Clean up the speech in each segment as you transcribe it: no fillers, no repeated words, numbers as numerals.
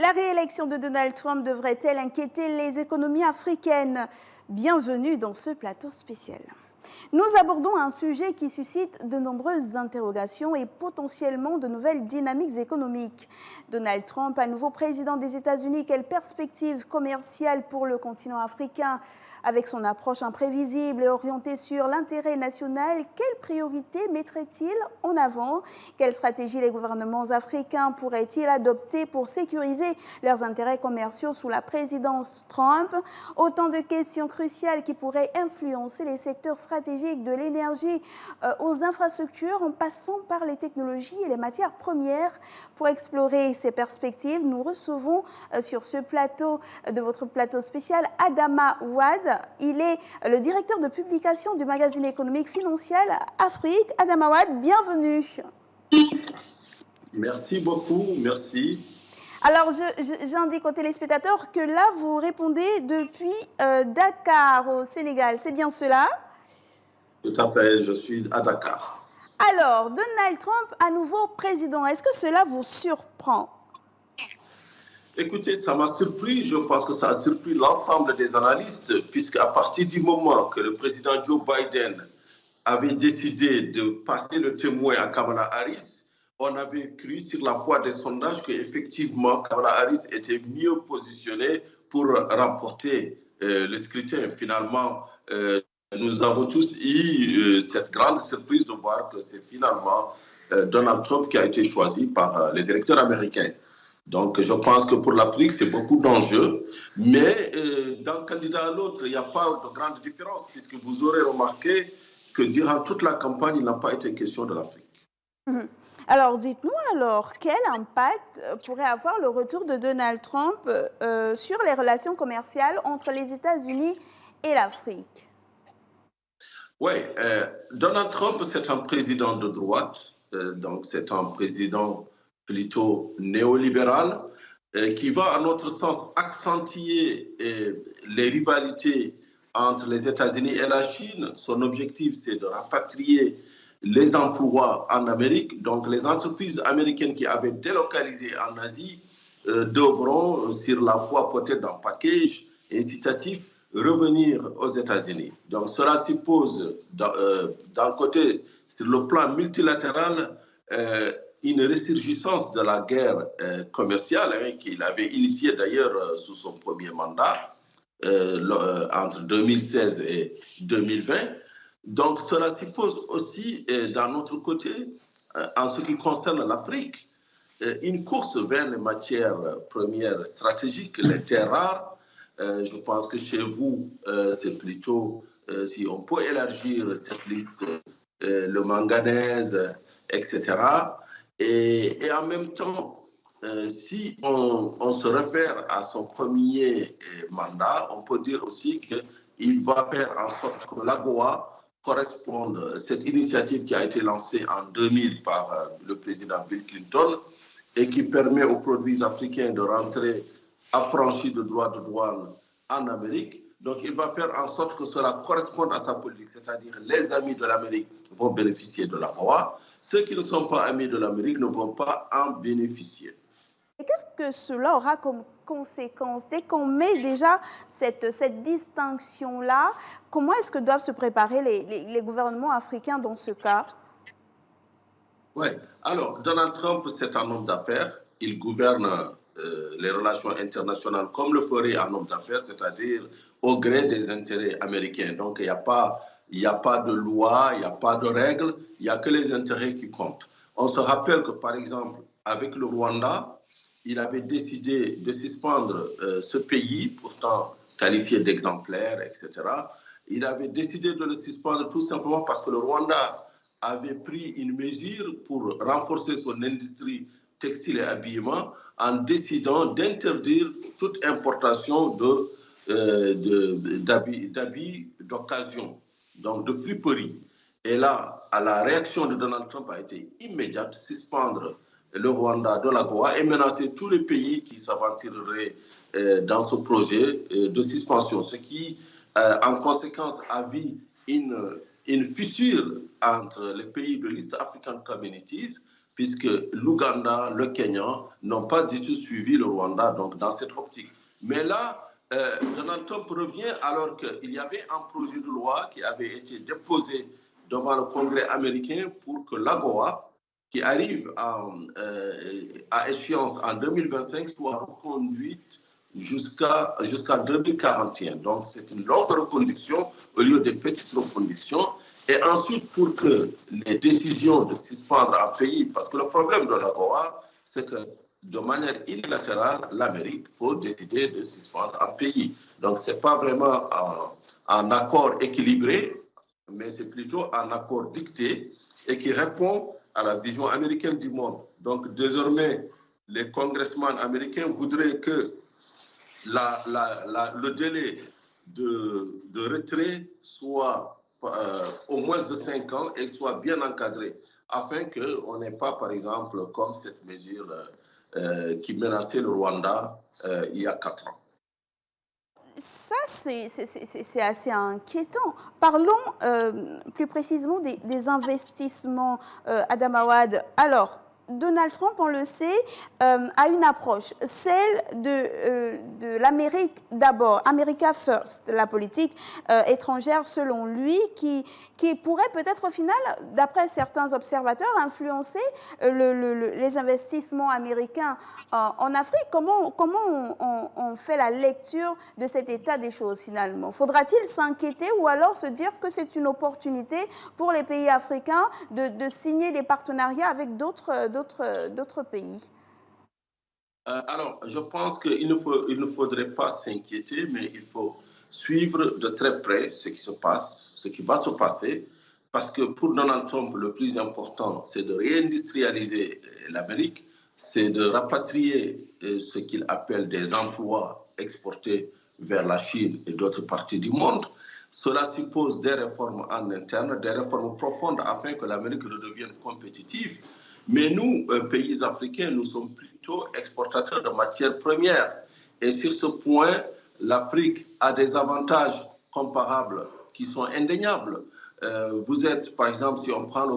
La réélection de Donald Trump devrait-elle inquiéter les économies africaines? Bienvenue dans ce plateau spécial. Nous abordons un sujet qui suscite de nombreuses interrogations et potentiellement de nouvelles dynamiques économiques. Donald Trump, à nouveau président des États-Unis, quelle perspective commerciale pour le continent africain? Avec son approche imprévisible et orientée sur l'intérêt national, quelles priorités mettrait-il en avant? Quelle stratégie les gouvernements africains pourraient-ils adopter pour sécuriser leurs intérêts commerciaux sous la présidence Trump? Autant de questions cruciales qui pourraient influencer les secteurs stratégiques de l'énergie aux infrastructures en passant par les technologies et les matières premières. Pour explorer ces perspectives, nous recevons sur ce plateau de votre plateau spécial Adama Ouad. Il est le directeur de publication du magazine économique Financial Afrique. Adama Ouad, bienvenue. Merci beaucoup, merci. Alors, j'indique aux téléspectateurs que là, vous répondez depuis Dakar, au Sénégal. C'est bien cela? Tout à fait, je suis à Dakar. Alors, Donald Trump, à nouveau président, est-ce que cela vous surprend? Écoutez, ça m'a surpris, je pense que ça a surpris l'ensemble des analystes, puisqu'à partir du moment que le président Joe Biden avait décidé de passer le témoin à Kamala Harris, on avait cru sur la foi des sondages qu'effectivement Kamala Harris était mieux positionnée pour remporter le scrutin. Finalement, nous avons tous eu cette grande surprise de voir que c'est finalement Donald Trump qui a été choisi par les électeurs américains. Donc, je pense que pour l'Afrique, c'est beaucoup d'enjeux. Mais d'un candidat à l'autre, il n'y a pas de grande différence, puisque vous aurez remarqué que durant toute la campagne, il n'a pas été question de l'Afrique. Alors, dites-nous alors, quel impact pourrait avoir le retour de Donald Trump sur les relations commerciales entre les États-Unis et l'Afrique? Oui, Donald Trump, c'est un président de droite, donc c'est un président plutôt néolibéral, qui va, à notre sens, accentuer les rivalités entre les États-Unis et la Chine. Son objectif, c'est de rapatrier les emplois en Amérique. Donc, les entreprises américaines qui avaient délocalisé en Asie devront, sur la foi peut-être d'un package incitatif, revenir aux États-Unis. Donc, cela suppose, d'un côté, sur le plan multilatéral, une ressurgence de la guerre commerciale qu'il avait initiée d'ailleurs sous son premier mandat entre 2016 et 2020. Donc cela suppose aussi, d'un autre côté, en ce qui concerne l'Afrique, une course vers les matières premières stratégiques, les terres rares. Je pense que chez vous, c'est plutôt, si on peut élargir cette liste, le manganèse, etc. Et en même temps, si on se réfère à son premier mandat, on peut dire aussi qu'il va faire en sorte que l'AGOA corresponde, cette initiative qui a été lancée en 2000 par le président Bill Clinton et qui permet aux produits africains de rentrer affranchis de droits de douane en Amérique. Donc, il va faire en sorte que cela corresponde à sa politique, c'est-à-dire les amis de l'Amérique vont bénéficier de l'AGOA. Ceux qui ne sont pas amis de l'Amérique ne vont pas en bénéficier. Et qu'est-ce que cela aura comme conséquence? Dès qu'on met déjà cette distinction-là, comment est-ce que doivent se préparer les gouvernements africains dans ce cas? Oui, alors Donald Trump, c'est un homme d'affaires. Il gouverne les relations internationales comme le ferait un homme d'affaires, c'est-à-dire au gré des intérêts américains. Donc, il n'y a pas de loi, il n'y a pas de règles, il n'y a que les intérêts qui comptent. On se rappelle que, par exemple, avec le Rwanda, il avait décidé de suspendre ce pays, pourtant qualifié d'exemplaire, etc. Il avait décidé de le suspendre tout simplement parce que le Rwanda avait pris une mesure pour renforcer son industrie textile et habillement en décidant d'interdire toute importation d'habits d'occasion, donc de friperie. Et là, la réaction de Donald Trump a été immédiate, suspendre le Rwanda de l'AGOA et menacer tous les pays qui s'aventureraient dans ce projet de suspension, ce qui, en conséquence, a vu une fissure entre les pays de l'East African Communities, puisque l'Ouganda, le Kenya n'ont pas du tout suivi le Rwanda, donc dans cette optique. Mais là, Donald Trump revient alors qu'il y avait un projet de loi qui avait été déposé devant le Congrès américain pour que l'AGOA, qui arrive à échéance en 2025, soit reconduite jusqu'à 2041. Donc, c'est une longue reconduction au lieu des petites reconductions. Et ensuite, pour que les décisions de suspendre un pays, parce que le problème de l'AGOA, c'est que de manière unilatérale, l'Amérique peut décider de suspendre un pays. Donc, ce n'est pas vraiment un accord équilibré, mais c'est plutôt un accord dicté et qui répond à la vision américaine du monde. Donc, désormais, les congressmen américains voudraient que le délai de retrait soit au moins de 5 ans et soit bien encadré, afin qu'on n'ait pas, par exemple, comme cette mesure qui menaçait le Rwanda il y a 4 ans. Ça, c'est assez inquiétant. Parlons plus précisément des investissements, Adam Awad. Alors, Donald Trump, on le sait, a une approche, celle de l'Amérique d'abord, America First, la politique étrangère selon lui, qui pourrait peut-être au final, d'après certains observateurs, influencer les investissements américains en Afrique. Comment on fait la lecture de cet état des choses finalement? Faudra-t-il s'inquiéter ou alors se dire que c'est une opportunité pour les pays africains de signer des partenariats avec d'autres pays? Alors, je pense qu'il ne faudrait pas s'inquiéter, mais il faut suivre de très près ce qui se passe, ce qui va se passer, parce que pour Donald Trump, le plus important, c'est de réindustrialiser l'Amérique, c'est de rapatrier ce qu'il appelle des emplois exportés vers la Chine et d'autres parties du monde. Cela suppose des réformes en interne, des réformes profondes afin que l'Amérique redevienne compétitive. Mais nous, pays africains, nous sommes plutôt exportateurs de matières premières. Et sur ce point, l'Afrique a des avantages comparables qui sont indéniables. Vous êtes, par exemple, si on prend le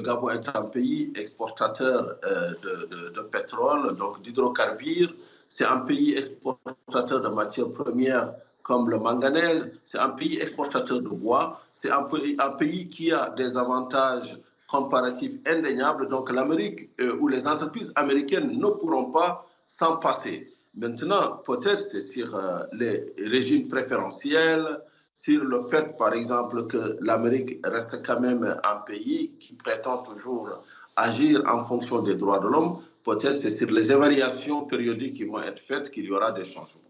Gabon est un pays exportateur de pétrole, donc d'hydrocarbures. C'est un pays exportateur de matières premières comme le manganèse. C'est un pays exportateur de bois. C'est un pays qui a des avantages comparatifs indéniables. Donc l'Amérique ou les entreprises américaines ne pourront pas s'en passer. Maintenant, peut-être c'est sur les régimes préférentiels, sur le fait, par exemple, que l'Amérique reste quand même un pays qui prétend toujours agir en fonction des droits de l'homme. Peut-être c'est sur les évaluations périodiques qui vont être faites qu'il y aura des changements.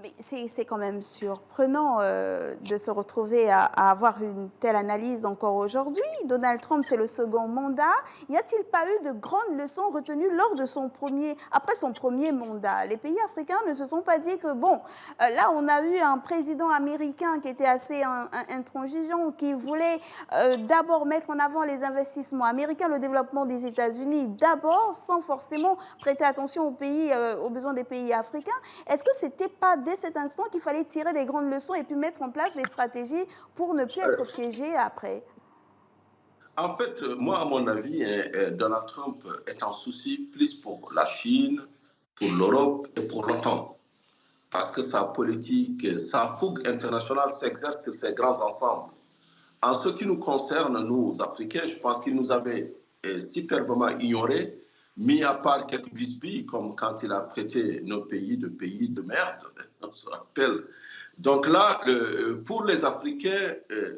Mais c'est quand même surprenant de se retrouver à avoir une telle analyse encore aujourd'hui. Donald Trump, c'est le second mandat. N'y a-t-il pas eu de grandes leçons retenues après son premier mandat? Les pays africains ne se sont pas dit que, bon, là, on a eu un président américain qui était assez intransigeant, qui voulait d'abord mettre en avant les investissements américains, le développement des États-Unis, d'abord, sans forcément prêter attention aux besoins des pays africains. Est-ce que c'était pas dès cet instant qu'il fallait tirer des grandes leçons et puis mettre en place des stratégies pour ne plus être piégé après? En fait, moi, à mon avis, Donald Trump est en souci plus pour la Chine, pour l'Europe et pour l'OTAN. Parce que sa politique, sa fougue internationale s'exerce sur ces grands ensembles. En ce qui nous concerne, nous, Africains, je pense qu'il nous avait superbement ignorés, mis à part quelques bisbilles, comme quand il a prêté nos pays de merde, on se rappelle. Donc là, pour les Africains,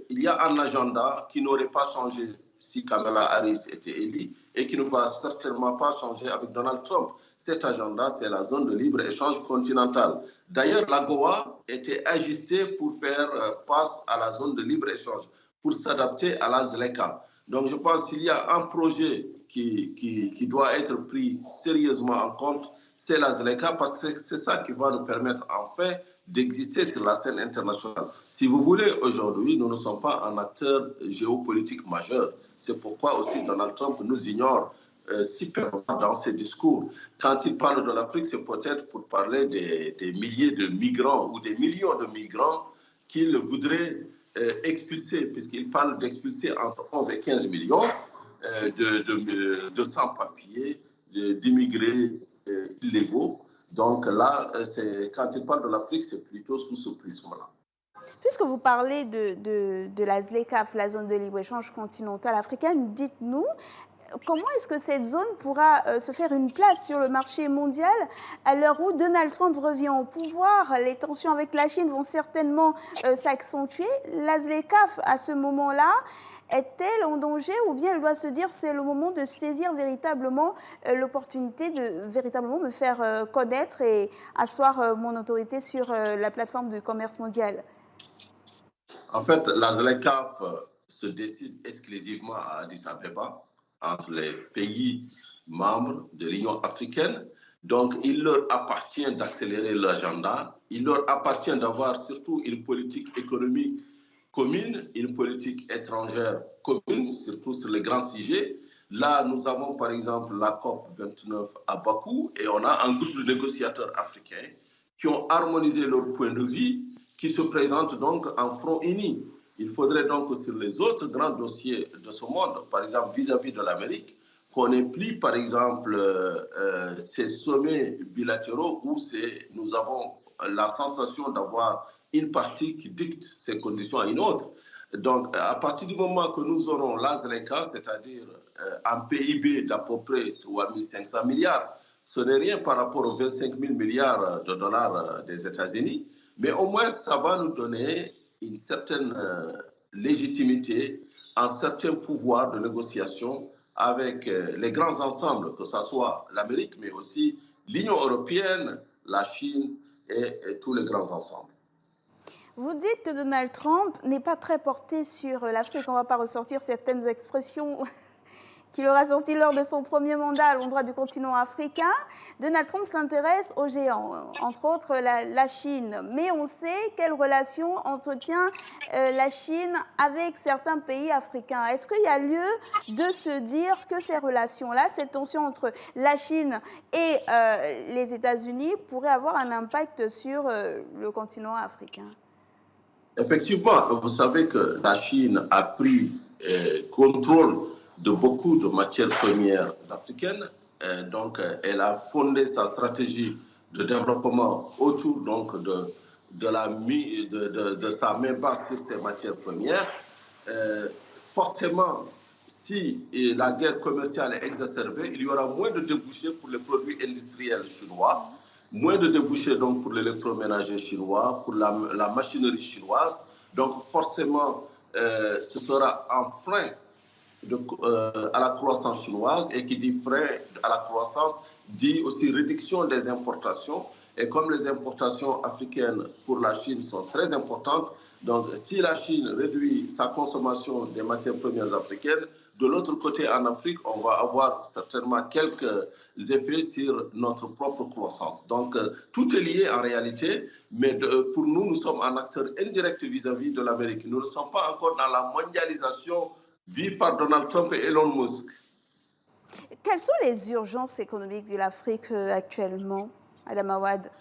il y a un agenda qui n'aurait pas changé si Kamala Harris était élue et qui ne va certainement pas changer avec Donald Trump. Cet agenda, c'est la zone de libre-échange continentale. D'ailleurs, l'AGOA était ajustée pour faire face à la zone de libre-échange, pour s'adapter à la ZLECA. Donc je pense qu'il y a un projet qui doit être pris sérieusement en compte, c'est la ZLECA, parce que c'est ça qui va nous permettre enfin d'exister sur la scène internationale. Si vous voulez, aujourd'hui, nous ne sommes pas un acteur géopolitique majeur. C'est pourquoi aussi Donald Trump nous ignore superbement dans ses discours. Quand il parle de l'Afrique, c'est peut-être pour parler des milliers de migrants ou des millions de migrants qu'il voudrait expulser, puisqu'il parle d'expulser entre 11 et 15 millions. de sans-papiers, d'immigrés illégaux. Donc là, quand il parle de l'Afrique, c'est plutôt sous ce prisme-là. Puisque vous parlez de la ZLECAf, la zone de libre-échange continentale africaine, dites-nous, comment est-ce que cette zone pourra se faire une place sur le marché mondial à l'heure où Donald Trump revient au pouvoir? Les tensions avec la Chine vont certainement s'accentuer. La ZLECAf, à ce moment-là, est-elle en danger ou bien elle doit se dire c'est le moment de saisir véritablement l'opportunité de véritablement me faire connaître et asseoir mon autorité sur la plateforme du commerce mondial? En fait, la ZLECAf se décide exclusivement à Addis Abeba, entre les pays membres de l'Union africaine. Donc, il leur appartient d'accélérer l'agenda. Il leur appartient d'avoir surtout une politique économique commune, une politique étrangère commune, surtout sur les grands sujets. Là, nous avons par exemple la COP 29 à Bakou et on a un groupe de négociateurs africains qui ont harmonisé leur point de vue, qui se présentent donc en front uni. Il faudrait donc que sur les autres grands dossiers de ce monde, par exemple vis-à-vis de l'Amérique, qu'on n'ait plus par exemple ces sommets bilatéraux où nous avons la sensation d'avoir une partie qui dicte ces conditions à une autre. Donc, à partir du moment que nous aurons la ZLECA, c'est-à-dire un PIB d'à peu près 3 500 milliards, ce n'est rien par rapport aux 25 000 milliards de dollars des États-Unis, mais au moins ça va nous donner une certaine légitimité, un certain pouvoir de négociation avec les grands ensembles, que ce soit l'Amérique, mais aussi l'Union européenne, la Chine et tous les grands ensembles. Vous dites que Donald Trump n'est pas très porté sur l'Afrique. On ne va pas ressortir certaines expressions qu'il aura sorties lors de son premier mandat à l'endroit du continent africain. Donald Trump s'intéresse aux géants, entre autres la Chine. Mais on sait quelle relation entretient la Chine avec certains pays africains. Est-ce qu'il y a lieu de se dire que ces relations-là, cette tension entre la Chine et les États-Unis pourrait avoir un impact sur le continent africain? Effectivement, vous savez que la Chine a pris contrôle de beaucoup de matières premières africaines. Donc, elle a fondé sa stratégie de développement autour donc, de sa main basse sur ces matières premières. Forcément, si la guerre commerciale est exacerbée, il y aura moins de débouchés pour les produits industriels chinois, moins de débouchés donc pour l'électroménager chinois, pour la machinerie chinoise. Donc forcément, ce sera un frein à la croissance chinoise, et qui dit frein à la croissance dit aussi réduction des importations. Et comme les importations africaines pour la Chine sont très importantes, donc si la Chine réduit sa consommation des matières premières africaines, de l'autre côté en Afrique, on va avoir certainement quelques effets sur notre propre croissance. Donc tout est lié en réalité, mais pour nous, nous sommes un acteur indirect vis-à-vis de l'Amérique. Nous ne sommes pas encore dans la mondialisation vue par Donald Trump et Elon Musk. Quelles sont les urgences économiques de l'Afrique actuellement, Adam Awad?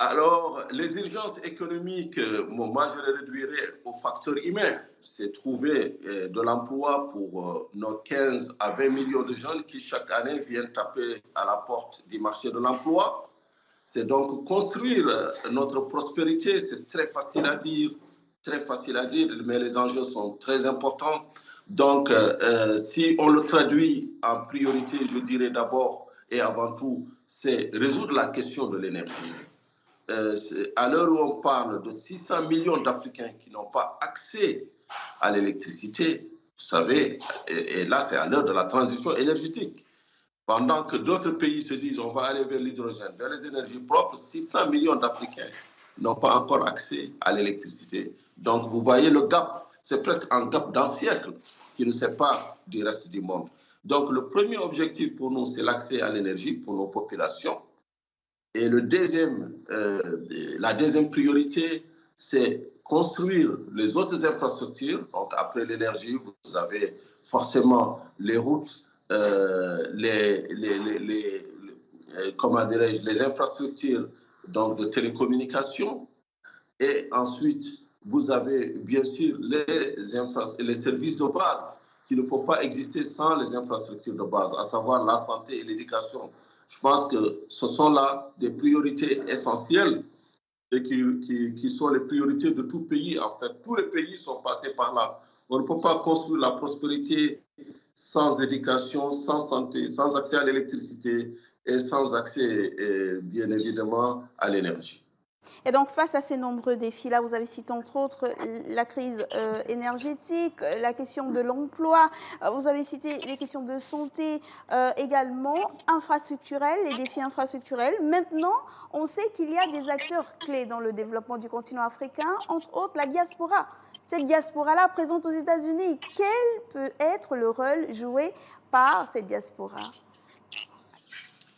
Alors, les urgences économiques, moi je les réduirais au facteur humain. C'est trouver de l'emploi pour nos 15 à 20 millions de jeunes qui chaque année viennent taper à la porte du marché de l'emploi. C'est donc construire notre prospérité. C'est très facile à dire, mais les enjeux sont très importants. Donc, si on le traduit en priorité, je dirais d'abord et avant tout, c'est résoudre la question de l'énergie. À l'heure où on parle de 600 millions d'Africains qui n'ont pas accès à l'électricité, vous savez, et là c'est à l'heure de la transition énergétique. Pendant que d'autres pays se disent on va aller vers l'hydrogène, vers les énergies propres, 600 millions d'Africains n'ont pas encore accès à l'électricité. Donc vous voyez le gap, c'est presque un gap d'un siècle qui ne sépare du reste du monde. Donc le premier objectif pour nous, c'est l'accès à l'énergie pour nos populations. Et la deuxième priorité, c'est construire les autres infrastructures. Donc après l'énergie, vous avez forcément les routes, les infrastructures donc, de télécommunications. Et ensuite, vous avez bien sûr les services de base qui ne peut pas exister sans les infrastructures de base, à savoir la santé et l'éducation. Je pense que ce sont là des priorités essentielles et qui sont les priorités de tout pays. En fait, tous les pays sont passés par là. On ne peut pas construire la prospérité sans éducation, sans santé, sans accès à l'électricité et sans accès, bien évidemment, à l'énergie. Et donc, face à ces nombreux défis-là, vous avez cité entre autres la crise énergétique, la question de l'emploi, vous avez cité les questions de santé également, infrastructurelles, les défis infrastructurels. Maintenant, on sait qu'il y a des acteurs clés dans le développement du continent africain, entre autres la diaspora. Cette diaspora-là présente aux États-Unis, quel peut être le rôle joué par cette diaspora ?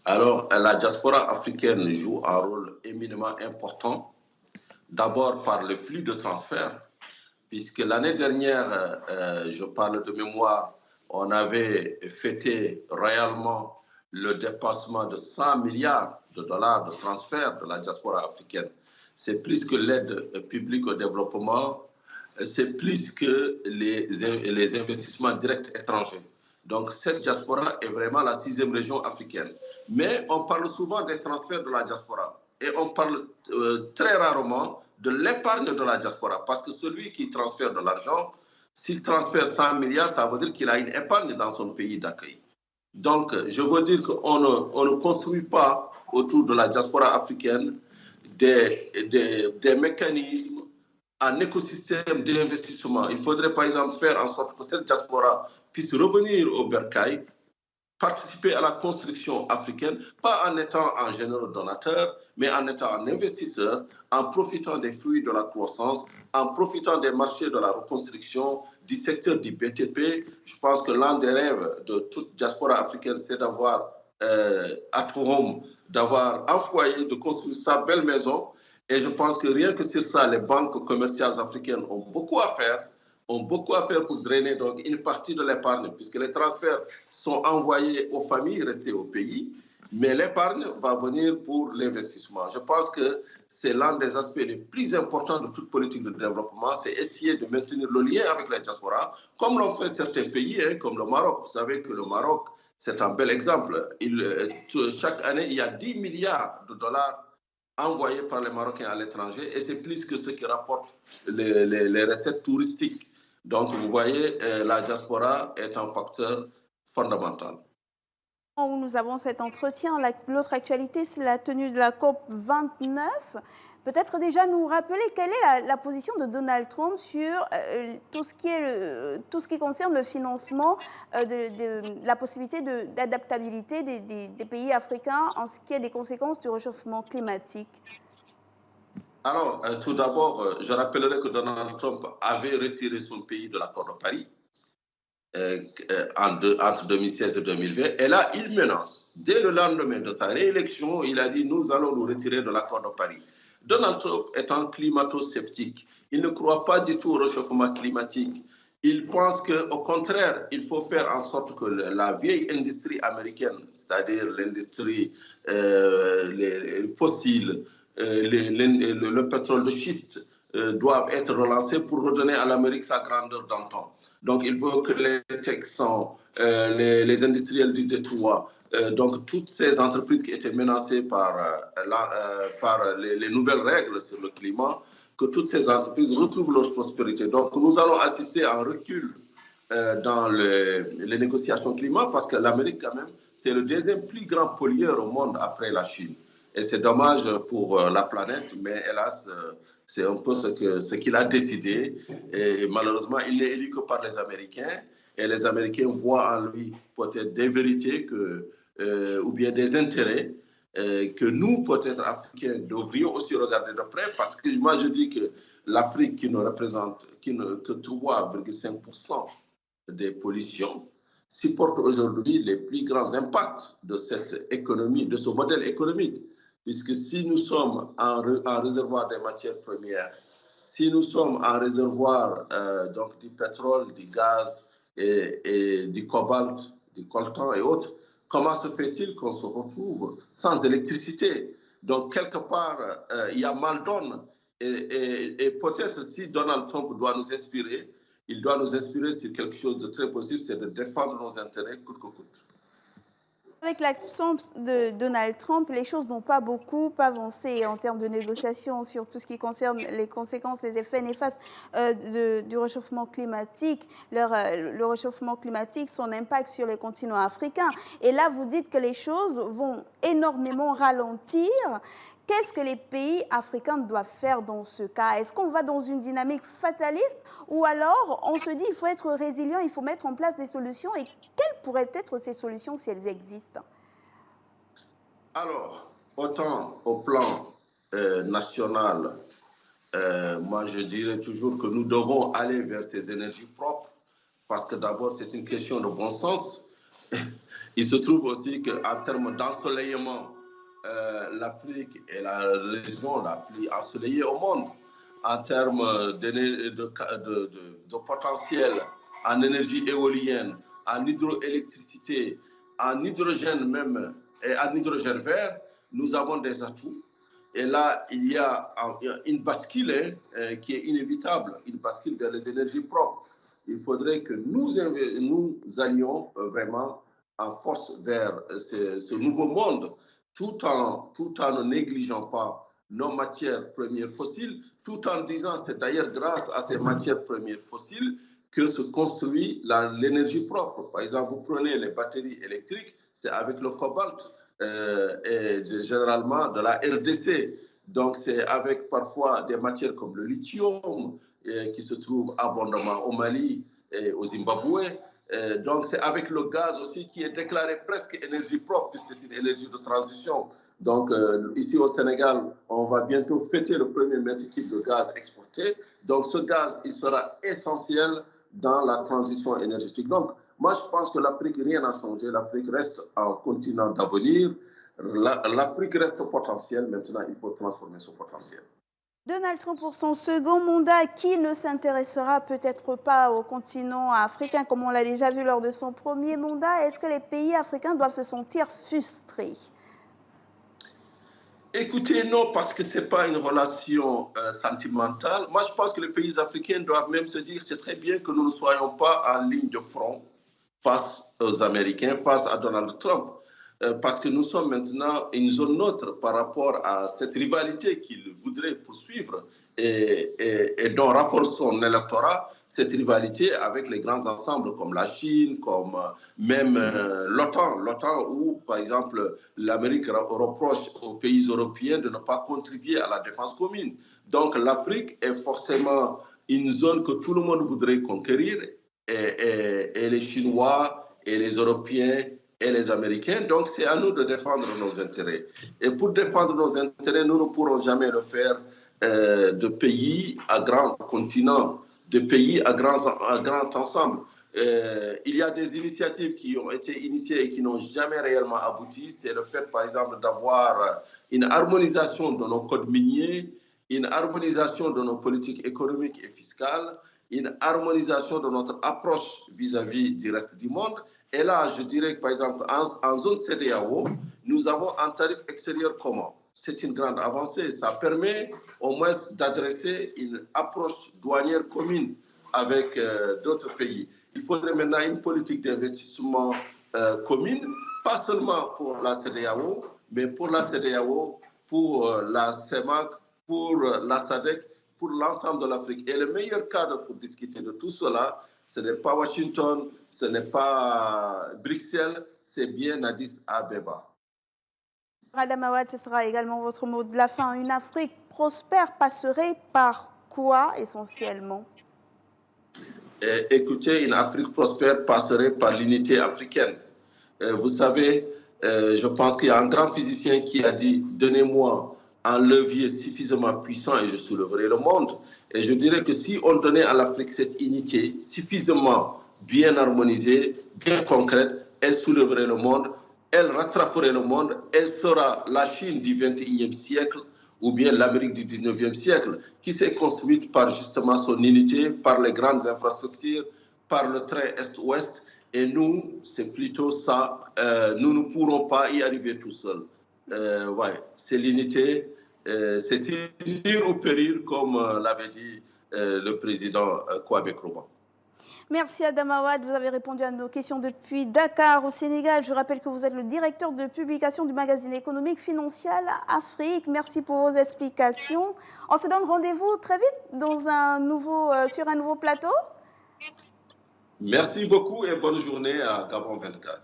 Alors, la diaspora africaine joue un rôle éminemment important, d'abord par le flux de transfert, puisque l'année dernière, je parle de mémoire, on avait fêté royalement le dépassement de 100 milliards de dollars de transfert de la diaspora africaine. C'est plus que l'aide publique au développement, c'est plus que les investissements directs étrangers. Donc, cette diaspora est vraiment la 6e région africaine. Mais on parle souvent des transferts de la diaspora et on parle très rarement de l'épargne de la diaspora, parce que celui qui transfère de l'argent, s'il transfère 100 milliards, ça veut dire qu'il a une épargne dans son pays d'accueil. Donc, je veux dire qu'on ne construit pas autour de la diaspora africaine des mécanismes, un écosystème d'investissement. Il faudrait par exemple faire en sorte que cette diaspora puisse revenir au bercail, participer à la construction africaine, pas en étant un généreux donateur, mais en étant un investisseur, en profitant des fruits de la croissance, en profitant des marchés de la reconstruction, du secteur du BTP. Je pense que l'un des rêves de toute diaspora africaine, c'est d'avoir at home, d'avoir un foyer, de construire sa belle maison. Et je pense que rien que sur ça, les banques commerciales africaines ont beaucoup à faire pour drainer donc une partie de l'épargne, puisque les transferts sont envoyés aux familles restées au pays, mais l'épargne va venir pour l'investissement. Je pense que c'est l'un des aspects les plus importants de toute politique de développement, c'est essayer de maintenir le lien avec la diaspora, comme l'ont fait certains pays, comme le Maroc. Vous savez que le Maroc, c'est un bel exemple. Chaque année, il y a 10 milliards de dollars envoyés par les Marocains à l'étranger, et c'est plus que ce qui rapporte les recettes touristiques. Donc, vous voyez, la diaspora est un facteur fondamental. Où nous avons cet entretien, l'autre actualité, c'est la tenue de la COP 29. Peut-être déjà nous rappeler quelle est la position de Donald Trump sur tout ce qui concerne le financement de la possibilité d'adaptabilité des pays africains en ce qui est des conséquences du réchauffement climatique. Alors, tout d'abord, je rappellerai que Donald Trump avait retiré son pays de l'accord de Paris entre 2016 et 2020. Et là, il menace. Dès le lendemain de sa réélection, il a dit « Nous allons nous retirer de l'accord de Paris ». Donald Trump est un climato-sceptique. Il ne croit pas du tout au réchauffement climatique. Il pense qu'au contraire, il faut faire en sorte que la vieille industrie américaine, c'est-à-dire l'industrie fossile, le pétrole de schiste, doivent être relancés pour redonner à l'Amérique sa grandeur d'antan. Donc, il faut que les Texans, les industriels du Détroit, donc toutes ces entreprises qui étaient menacées par les nouvelles règles sur le climat, que toutes ces entreprises retrouvent leur prospérité. Donc, nous allons assister à un recul dans les négociations climat, parce que l'Amérique, quand même, c'est le deuxième plus grand pollueur au monde après la Chine. Et c'est dommage pour la planète, mais hélas, c'est un peu ce qu'il a décidé. Et malheureusement, il n'est élu que par les Américains. Et les Américains voient en lui peut-être des vérités ou bien des intérêts que nous, peut-être Africains, devrions aussi regarder de près. Parce que moi, je dis que l'Afrique, qui ne représente que 3,5% des pollutions, supporte aujourd'hui les plus grands impacts de cette économie, de ce modèle économique. Puisque si nous sommes en réservoir des matières premières, si nous sommes en réservoir donc du pétrole, du gaz et du cobalt, du coltan et autres, comment se fait-il qu'on se retrouve sans électricité? Donc, quelque part, il y a mal donne. Et peut-être si Donald Trump doit nous inspirer, il doit nous inspirer sur quelque chose de très positif, c'est de défendre nos intérêts coûte que coûte. Avec l'absence de Donald Trump, les choses n'ont pas beaucoup avancé en termes de négociations sur tout ce qui concerne les conséquences, les effets néfastes du réchauffement climatique, le réchauffement climatique, son impact sur les continents africains. Et là, vous dites que les choses vont énormément ralentir. Qu'est-ce que les pays africains doivent faire dans ce cas? Est-ce qu'on va dans une dynamique fataliste ou alors on se dit qu'il faut être résilient, il faut mettre en place des solutions et quelles pourraient être ces solutions si elles existent? Alors, autant au plan national, moi je dirais toujours que nous devons aller vers ces énergies propres parce que d'abord c'est une question de bon sens. Il se trouve aussi qu'en termes d'ensoleillement, l'Afrique est la région la plus ensoleillée au monde. En termes de potentiel en énergie éolienne, en hydroélectricité, en hydrogène même et en hydrogène vert, nous avons des atouts. Et là, il y a une bascule qui est inévitable, une bascule vers les énergies propres. Il faudrait que nous allions vraiment en force vers ce nouveau monde, tout en ne négligeant pas nos matières premières fossiles, tout en disant c'est d'ailleurs grâce à ces matières premières fossiles que se construit l'énergie propre. Par exemple, vous prenez les batteries électriques, c'est avec le cobalt et généralement de la RDC. Donc c'est avec parfois des matières comme le lithium qui se trouve abondamment au Mali et au Zimbabwe. Donc c'est avec le gaz aussi qui est déclaré presque énergie propre, puisque c'est une énergie de transition. Donc ici au Sénégal, on va bientôt fêter le premier mètre cube de gaz exporté. Donc ce gaz, il sera essentiel dans la transition énergétique. Donc moi je pense que l'Afrique, rien n'a changé. L'Afrique reste un continent d'avenir. L'Afrique reste potentielle. Maintenant, il faut transformer ce potentiel. Donald Trump, pour son second mandat, qui ne s'intéressera peut-être pas au continent africain, comme on l'a déjà vu lors de son premier mandat? Est-ce que les pays africains doivent se sentir frustrés? Écoutez, non, parce que ce n'est pas une relation sentimentale. Moi, je pense que les pays africains doivent même se dire que c'est très bien que nous ne soyons pas en ligne de front face aux Américains, face à Donald Trump. Parce que nous sommes maintenant une zone neutre par rapport à cette rivalité qu'il voudrait poursuivre et dont renforce son électorat, cette rivalité avec les grands ensembles comme la Chine, comme même l'OTAN. L'OTAN où, par exemple, l'Amérique reproche aux pays européens de ne pas contribuer à la défense commune. Donc l'Afrique est forcément une zone que tout le monde voudrait conquérir et les Chinois et les Européens et les Américains. Donc, c'est à nous de défendre nos intérêts. Et pour défendre nos intérêts, nous ne pourrons jamais le faire de pays à grand continent, de pays à grand ensemble. Il y a des initiatives qui ont été initiées et qui n'ont jamais réellement abouti. C'est le fait, par exemple, d'avoir une harmonisation de nos codes miniers, une harmonisation de nos politiques économiques et fiscales, une harmonisation de notre approche vis-à-vis du reste du monde. Et là, je dirais que, par exemple, en zone CEDEAO, nous avons un tarif extérieur commun. C'est une grande avancée. Ça permet au moins d'adresser une approche douanière commune avec d'autres pays. Il faudrait maintenant une politique d'investissement commune, pas seulement pour la CEDEAO, mais pour la CEDEAO, pour la CEMAC, pour la SADC, pour l'ensemble de l'Afrique. Et le meilleur cadre pour discuter de tout cela, ce n'est pas Washington, ce n'est pas Bruxelles, c'est bien Addis Abeba. Madame Awad, ce sera également votre mot de la fin. Une Afrique prospère passerait par quoi essentiellement? Écoutez, une Afrique prospère passerait par l'unité africaine. Vous savez, je pense qu'il y a un grand physicien qui a dit « Donnez-moi un levier suffisamment puissant et je soulèverai le monde ». Et je dirais que si on donnait à l'Afrique cette unité suffisamment bien harmonisée, bien concrète, elle soulèverait le monde, elle rattraperait le monde, elle sera la Chine du XXIe siècle ou bien l'Amérique du XIXe siècle, qui s'est construite par justement son unité, par les grandes infrastructures, par le train Est-Ouest. Et nous, c'est plutôt ça. Nous ne pourrons pas y arriver tout seuls. Ouais, c'est l'unité, c'est s'unir ou périr, comme l'avait dit le président Kwame Nkrumah. Merci Adam Awad, vous avez répondu à nos questions depuis Dakar au Sénégal. Je rappelle que vous êtes le directeur de publication du magazine économique Financial Afrique. Merci pour vos explications. On se donne rendez-vous très vite sur un nouveau plateau. Merci beaucoup et bonne journée à Gabon 24.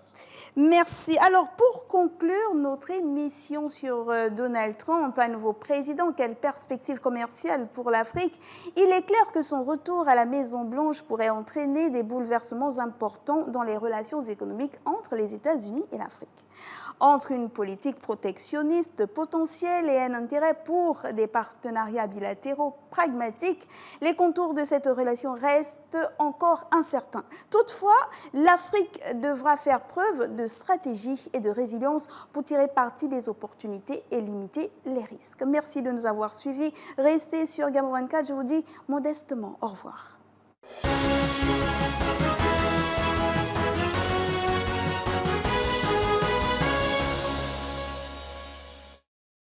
Merci. Alors, pour conclure notre émission sur Donald Trump, un nouveau président, quelle perspective commerciale pour l'Afrique? Il est clair que son retour à la Maison-Blanche pourrait entraîner des bouleversements importants dans les relations économiques entre les États-Unis et l'Afrique. Entre une politique protectionniste potentielle et un intérêt pour des partenariats bilatéraux pragmatiques, les contours de cette relation restent encore incertains. Toutefois, l'Afrique devra faire preuve de stratégie et de résilience pour tirer parti des opportunités et limiter les risques. Merci de nous avoir suivis. Restez sur Gabon 24. Je vous dis modestement au revoir.